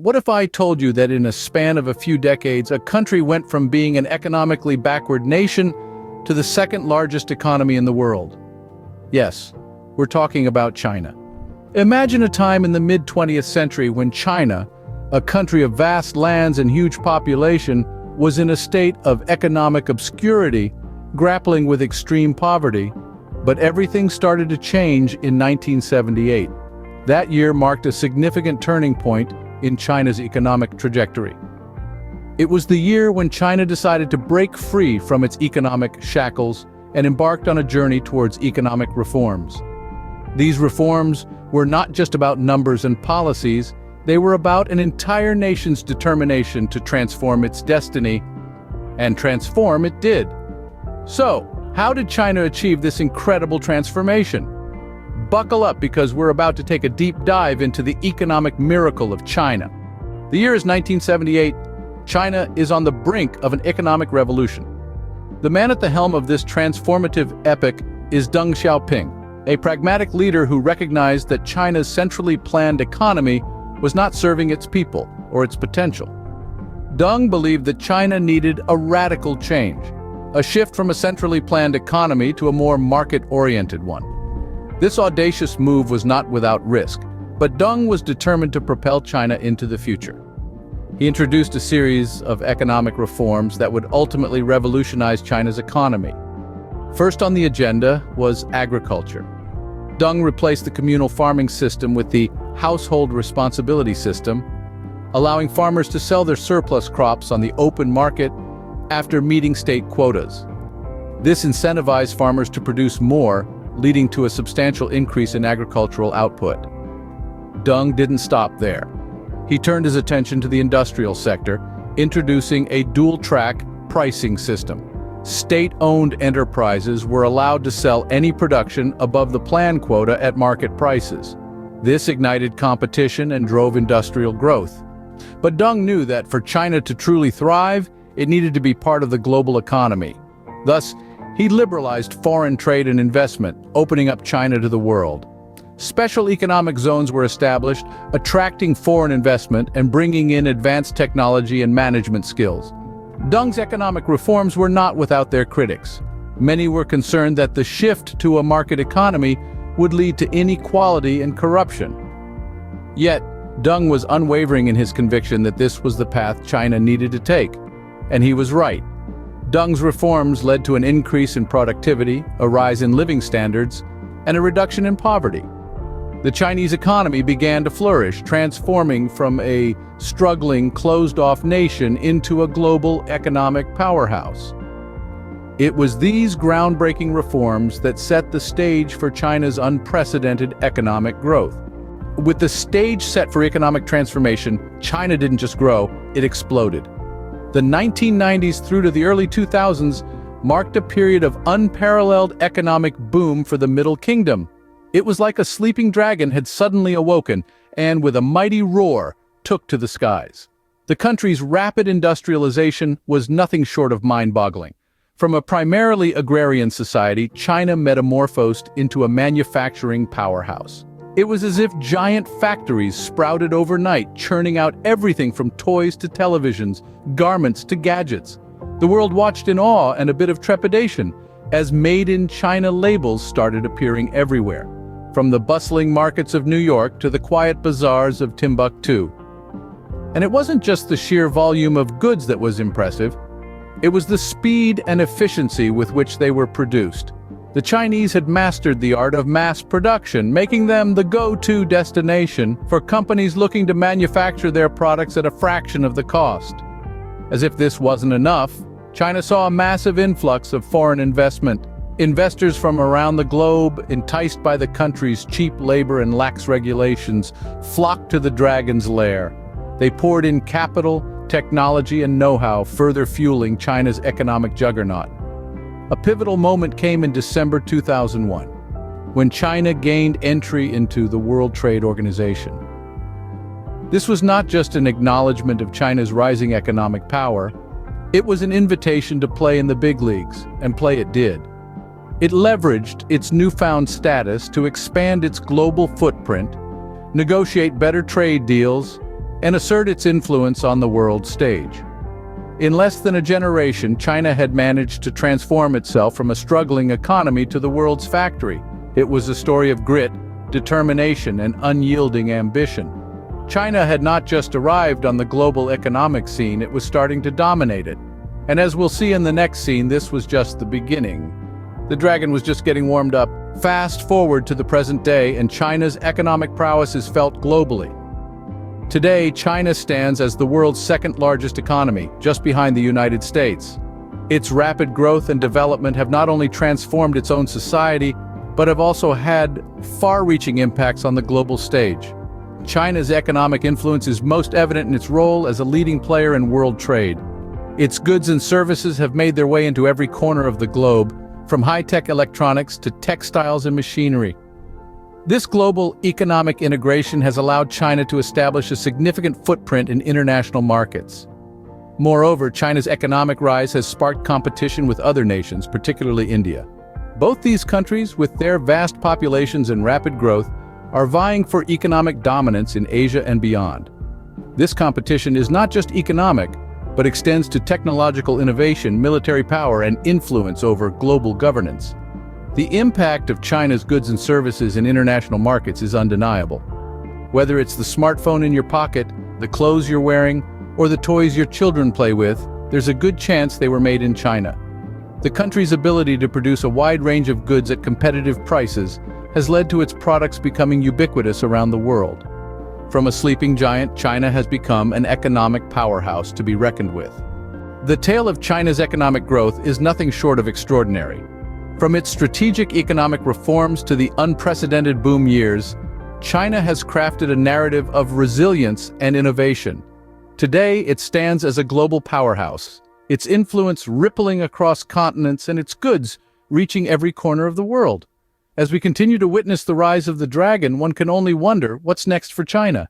What if I told you that in a span of a few decades, a country went from being an economically backward nation to the second largest economy in the world? Yes, we're talking about China. Imagine a time in the mid-20th century when China, a country of vast lands and huge population, was in a state of economic obscurity, grappling with extreme poverty. But everything started to change in 1978. That year marked a significant turning point in China's economic trajectory. It was the year when China decided to break free from its economic shackles and embarked on a journey towards economic reforms. These reforms were not just about numbers and policies, they were about an entire nation's determination to transform its destiny, and transform it did. So, how did China achieve this incredible transformation? Buckle up, because we're about to take a deep dive into the economic miracle of China. The year is 1978. China is on the brink of an economic revolution. The man at the helm of this transformative epic is Deng Xiaoping, a pragmatic leader who recognized that China's centrally planned economy was not serving its people or its potential. Deng believed that China needed a radical change, a shift from a centrally planned economy to a more market-oriented one. This audacious move was not without risk, but Deng was determined to propel China into the future. He introduced a series of economic reforms that would ultimately revolutionize China's economy. First on the agenda was agriculture. Deng replaced the communal farming system with the household responsibility system, allowing farmers to sell their surplus crops on the open market after meeting state quotas. This incentivized farmers to produce more, leading to a substantial increase in agricultural output. Deng didn't stop there. He turned his attention to the industrial sector, introducing a dual-track pricing system. State-owned enterprises were allowed to sell any production above the planned quota at market prices. This ignited competition and drove industrial growth. But Deng knew that for China to truly thrive, it needed to be part of the global economy. Thus, he liberalized foreign trade and investment, opening up China to the world. Special economic zones were established, attracting foreign investment and bringing in advanced technology and management skills. Deng's economic reforms were not without their critics. Many were concerned that the shift to a market economy would lead to inequality and corruption. Yet, Deng was unwavering in his conviction that this was the path China needed to take. And he was right. Deng's reforms led to an increase in productivity, a rise in living standards, and a reduction in poverty. The Chinese economy began to flourish, transforming from a struggling, closed-off nation into a global economic powerhouse. It was these groundbreaking reforms that set the stage for China's unprecedented economic growth. With the stage set for economic transformation, China didn't just grow, it exploded. The 1990s through to the early 2000s marked a period of unparalleled economic boom for the Middle Kingdom. It was like a sleeping dragon had suddenly awoken and, with a mighty roar, took to the skies. The country's rapid industrialization was nothing short of mind-boggling. From a primarily agrarian society, China metamorphosed into a manufacturing powerhouse. It was as if giant factories sprouted overnight, churning out everything from toys to televisions, garments to gadgets. The world watched in awe and a bit of trepidation as Made in China labels started appearing everywhere, from the bustling markets of New York to the quiet bazaars of Timbuktu. And it wasn't just the sheer volume of goods that was impressive, it was the speed and efficiency with which they were produced. The Chinese had mastered the art of mass production, making them the go-to destination for companies looking to manufacture their products at a fraction of the cost. As if this wasn't enough, China saw a massive influx of foreign investment. Investors from around the globe, enticed by the country's cheap labor and lax regulations, flocked to the dragon's lair. They poured in capital, technology, and know-how, further fueling China's economic juggernaut. A pivotal moment came in December 2001, when China gained entry into the World Trade Organization. This was not just an acknowledgement of China's rising economic power, it was an invitation to play in the big leagues, and play it did. It leveraged its newfound status to expand its global footprint, negotiate better trade deals, and assert its influence on the world stage. In less than a generation, China had managed to transform itself from a struggling economy to the world's factory. It was a story of grit, determination, and unyielding ambition. China had not just arrived on the global economic scene, it was starting to dominate it. And as we'll see in the next scene, this was just the beginning. The dragon was just getting warmed up. Fast forward to the present day, and China's economic prowess is felt globally. Today, China stands as the world's second-largest economy, just behind the United States. Its rapid growth and development have not only transformed its own society, but have also had far-reaching impacts on the global stage. China's economic influence is most evident in its role as a leading player in world trade. Its goods and services have made their way into every corner of the globe, from high-tech electronics to textiles and machinery. This global economic integration has allowed China to establish a significant footprint in international markets. Moreover, China's economic rise has sparked competition with other nations, particularly India. Both these countries, with their vast populations and rapid growth, are vying for economic dominance in Asia and beyond. This competition is not just economic, but extends to technological innovation, military power, and influence over global governance. The impact of China's goods and services in international markets is undeniable. Whether it's the smartphone in your pocket, the clothes you're wearing, or the toys your children play with, there's a good chance they were made in China. The country's ability to produce a wide range of goods at competitive prices has led to its products becoming ubiquitous around the world. From a sleeping giant, China has become an economic powerhouse to be reckoned with. The tale of China's economic growth is nothing short of extraordinary. From its strategic economic reforms to the unprecedented boom years, China has crafted a narrative of resilience and innovation. Today, it stands as a global powerhouse, its influence rippling across continents and its goods reaching every corner of the world. As we continue to witness the rise of the dragon, one can only wonder what's next for China.